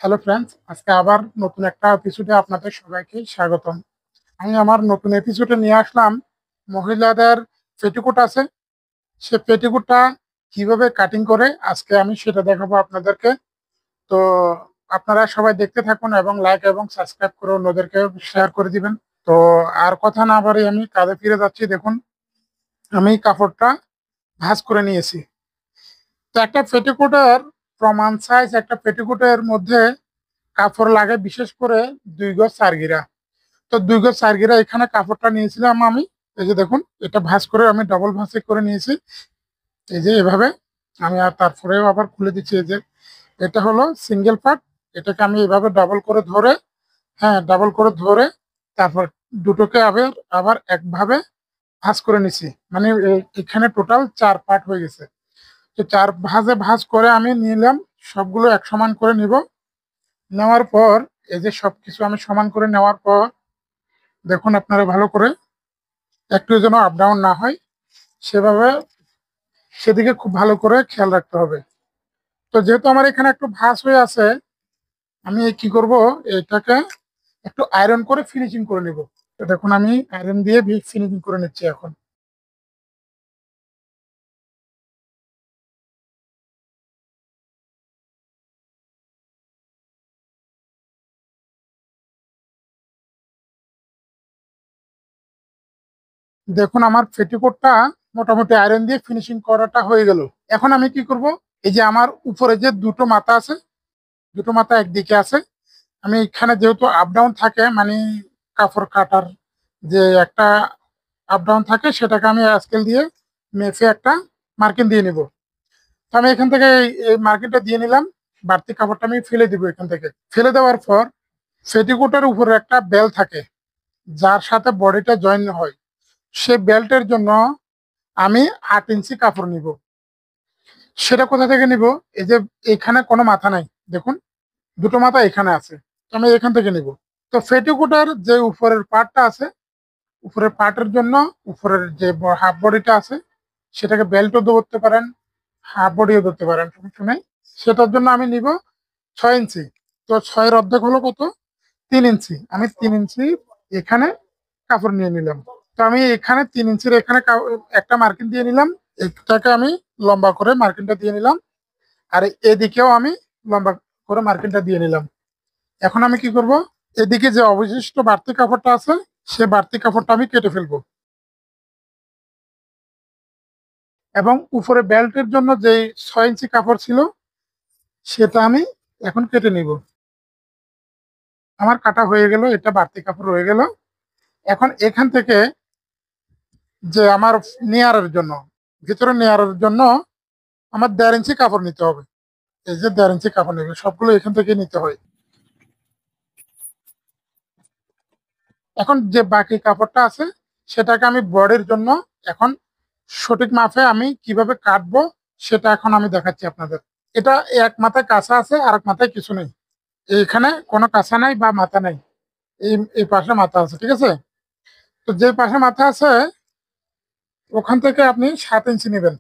Hello friends, আজকে আবার নতুন একটা এপিসোডে আপনাদের সবাইকে স্বাগতম। আমি আমার নতুন এপিসোডে নিয়ে আসলাম মহিলাদের পেটিকোট আছে, সে পেটিকোটটা কিভাবে কাটিং করে আজকে আমি সেটা দেখাবো আপনাদেরকে। তো আপনারা সবাই দেখতে থাকুন এবং লাইক এবং সাবস্ক্রাইব করে অন্যদেরকে শেয়ার করে দিবেন। তো আর কথা না বাড়ি আমি কাজে ফিরে যাচ্ছি। দেখুন, আমি কাপড়টা ভাঁজ করে নিয়েছি। তো একটা পেটিকোটের প্রমাণ সাইজ, একটা পেটিকোটের মধ্যে কাপড় লাগে বিশেষ করে 2 গজ 4 গিরা। তো 2 গজ 4 গিরা এখানে কাপড়টা নিয়েছিলাম আমি। এই যে দেখুন, এটা ভাঁজ করে আমি ডবল ভাঁজে করে নিয়েছি। এই যে এভাবে আমি আর তারপরেও আবার খুলে দিচ্ছি। এই যে এটা হলো সিঙ্গেল পার্ট, এটাকে আমি এভাবে ডাবল করে ধরে, হ্যাঁ ডাবল করে ধরে তারপর দুটোকে আবার আবার একভাবে ভাঁজ করে নিছি। মানে এখানে টোটাল 4 পার্ট হয়ে গেছে। তো 4 ভাঁজে ভাঁজ করে আমি নিলাম, সবগুলো এক সমান করে নিব। নেওয়ার পর এই যে সবকিছু আমি সমান করে নেওয়ার পর দেখুন আপনারা ভালো করে, একটু যেন আপ ডাউন না হয় সেভাবে, সেদিকে খুব ভালো করে খেয়াল রাখতে হবে। তো যেহেতু আমার এখানে একটু ভাঁজ হয়ে আছে, আমি কি করব, এটাকে একটু আয়রন করে ফিনিশিং করে নিব। তো দেখুন আমি আয়রন দিয়ে ফিনিশিং করে নিচ্ছি এখন। দেখুন আমার পেটিকোটটা মোটামুটি আয়রন দিয়ে ফিনিশিং করাটা হয়ে গেল। এখন আমি কি করব, এই যে আমার উপরে যে দুটো মাথা আছে, দুটো মাথা একদিকে আছে, আমি এখানে যেহেতু আপ ডাউন থাকে, মানে কাপড় কাটার যে একটা আপ ডাউন থাকে, সেটাকে আমি স্কেল দিয়ে মেপে একটা মার্কিং দিয়ে নিব। তো আমি এখান থেকে এই মার্কিংটা দিয়ে নিলাম। বাড়তি কাপড়টা আমি ফেলে দিব এখান থেকে। ফেলে দেওয়ার পর পেটিকোটের উপরে একটা বেল্ট থাকে, যার সাথে বডিটা জয়েন হয়। সে বেল্টের জন্য আমি 8 ইঞ্চি কাপড় নিব। সেটা কোথা থেকে নিব, এই যে এখানে কোনো মাথা নাই, দেখুন দুটো মাথা এখানে আছে, তো আমি এখান থেকে নিব। তো পেটিকোটের যে উপরের পার্টটা আছে, উপরের পার্টের জন্য উপরের যে হাফ বডিটা আছে, সেটাকে বেল্টও ধরতে পারেন, হাফ বডিও ধরতে পারেন, সমস্যা নেই। সেটার জন্য আমি নিব 6 ইঞ্চি। তো 6-এর অর্ধেক হলো কত, 3 ইঞ্চি। আমি 3 ইঞ্চি এখানে কাপড় নিয়ে নিলাম। তো আমি এখানে 3 ইঞ্চির এখানে একটা মার্কিং দিয়ে নিলাম। এটাকে আমি লম্বা করে মার্কিংটা দিয়ে নিলাম, আর এদিকেও আমি লম্বা করে মার্কিংটা দিয়ে নিলাম। এখন আমি কি করব, এদিকে যে অবশিষ্ট বাড়তি কাপড়টা আছে, সে বাড়তি কাপড়টা আমি কেটে ফেলবো। এবং উপরে বেল্টের জন্য যে 6 ইঞ্চি কাপড় ছিল, সেটা আমি এখন কেটে নিব। আমার কাটা হয়ে গেল, এটা বাড়তি কাপড় রয়ে গেল। এখন এখান থেকে যে আমার নেয়ারের জন্য, ভিতরে নেয়ারের জন্য আমার 1.5 ইঞ্চি কাপড় নিতে হবে। এই যে 1.5 ইঞ্চি কাপড় নেবে, সবগুলো এখান থেকে নিতে হয়। এখন যে বাকি কাপড়টা আছে, সেটাকে আমি বডির জন্য এখন সঠিক মাপে আমি কিভাবে কাটবো, সেটা এখন আমি দেখাচ্ছি আপনাদের। এটা এক মাথায় কাঁচা আছে, আর এক মাথায় কিছু নেই। এইখানে কোনো কাঁচা নাই বা মাথা নাই, এই এই পাশে মাথা আছে, ঠিক আছে। তো যে পাশে মাথা আছে, ওখান থেকে আপনি 7 ইঞ্চি নেবেন,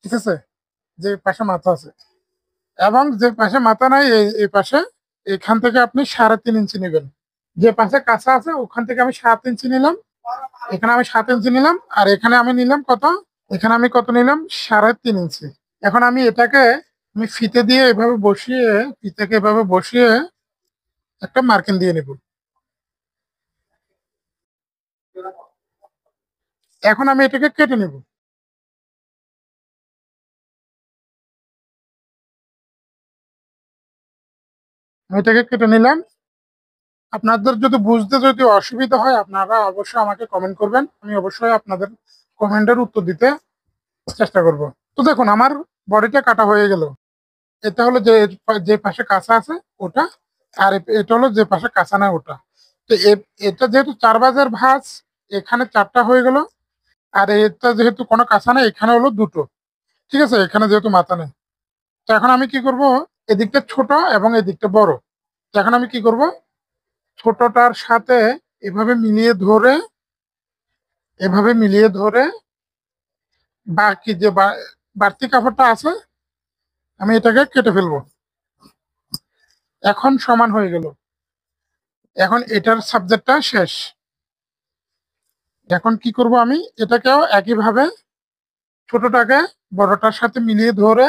ঠিক আছে, যে পাশে মাথা আছে। এবং যে পাশে মাথা নাই, এই পাশে, এখান থেকে আপনি 3.5 ইঞ্চি নেবেন। যে পাশে কাঁচা আছে ওখান থেকে আমি 7 ইঞ্চি নিলাম, এখানে আমি 7 ইঞ্চি নিলাম, আর এখানে আমি নিলাম কত, এখানে আমি কত নিলাম, 3.5 ইঞ্চি। এখন আমি এটাকে আমি ফিতে দিয়ে এভাবে বসিয়ে, ফিতেকে এভাবে বসিয়ে একটা মার্কিং দিয়ে নেব। এখন আমি এটাকে কেটে নেব। আমি এটাকে কেটে নিলাম। আপনাদের যদি বুঝতে যদি অসুবিধা হয়, আপনারা অবশ্যই আমাকে কমেন্ট করবেন, আমি অবশ্যই আপনাদের কমেন্টের উত্তর দিতে চেষ্টা করব। তো দেখুন আমার বডিটা কাটা হয়ে গেল। এটা হলো যে যে পাশে কাঁচা আছে ওটা, আর এটা হলো যে পাশে কাঁচা নাই ওটা। তো এটা যেহেতু 4 ভাঁজের ভাঁজ, এখানে 4টা হয়ে গেল। আর এটা যেহেতু কোনো কাঁচা নেই, এখানে হলো দুটো, ঠিক আছে, এখানে যেহেতু মাথা নেই। তো এখন আমি কি করব, এদিকটা ছোট এবং এদিকটা বড়। তো এখন আমি কি করব, ছোটটার সাথে এভাবে মিলিয়ে ধরে, এভাবে মিলিয়ে ধরে বাকি যে বাড়তি কাপড়টা আছে আমি এটাকে কেটে ফেলবো। এখন সমান হয়ে গেল। এখন এটার সাবজেক্টটা শেষ। এখন কি করব, আমি এটাকেও একইভাবে ছোটটাকে বড়টার সাথে মিলিয়ে ধরে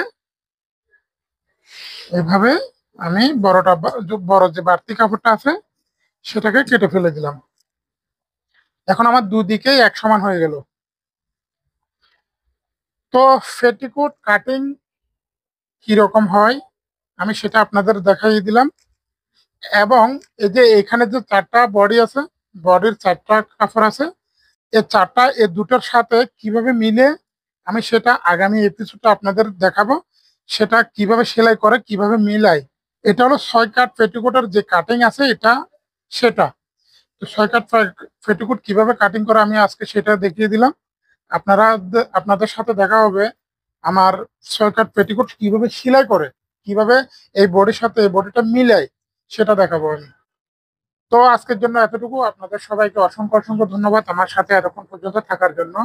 এভাবে আমি বড় যে বাড়তি কাপড়টা আছে সেটাকে কেটে ফেলে দিলাম। এখন আমার দুদিকেই এক সমান হয়ে গেল। তো পেটিকোট কাটিং কিরকম হয় আমি সেটা আপনাদের দেখাই দিলাম। এবং এই যে এখানে যে চারটা বডি আছে, বডির চারটা কাপড় আছে, এই দুটোর সাথে কিভাবে মিলে আমি সেটা আগামী এপিসোডে আপনাদের দেখাবো। সেটা কিভাবে সেলাই করে, কিভাবে মিলাই। এটা হলো 6 কাট পেটিকোটের যে কাটিং আছে এটা, সেটা। তো 6 কাট পেটিকোট কিভাবে কাটিং করে আমি আজকে সেটা দেখিয়ে দিলাম। আপনাদের সাথে দেখা হবে আমার 6 কাট পেটিকোট কিভাবে সেলাই করে, কিভাবে এই বডির সাথে এই বডিটা মিলাই সেটা দেখাবো আমি। তো আজকের জন্য এতটুকু। আপনাদের সবাইকে অসংখ্য অসংখ্য ধন্যবাদ আমার সাথে এতক্ষণ পর্যন্ত থাকার জন্য।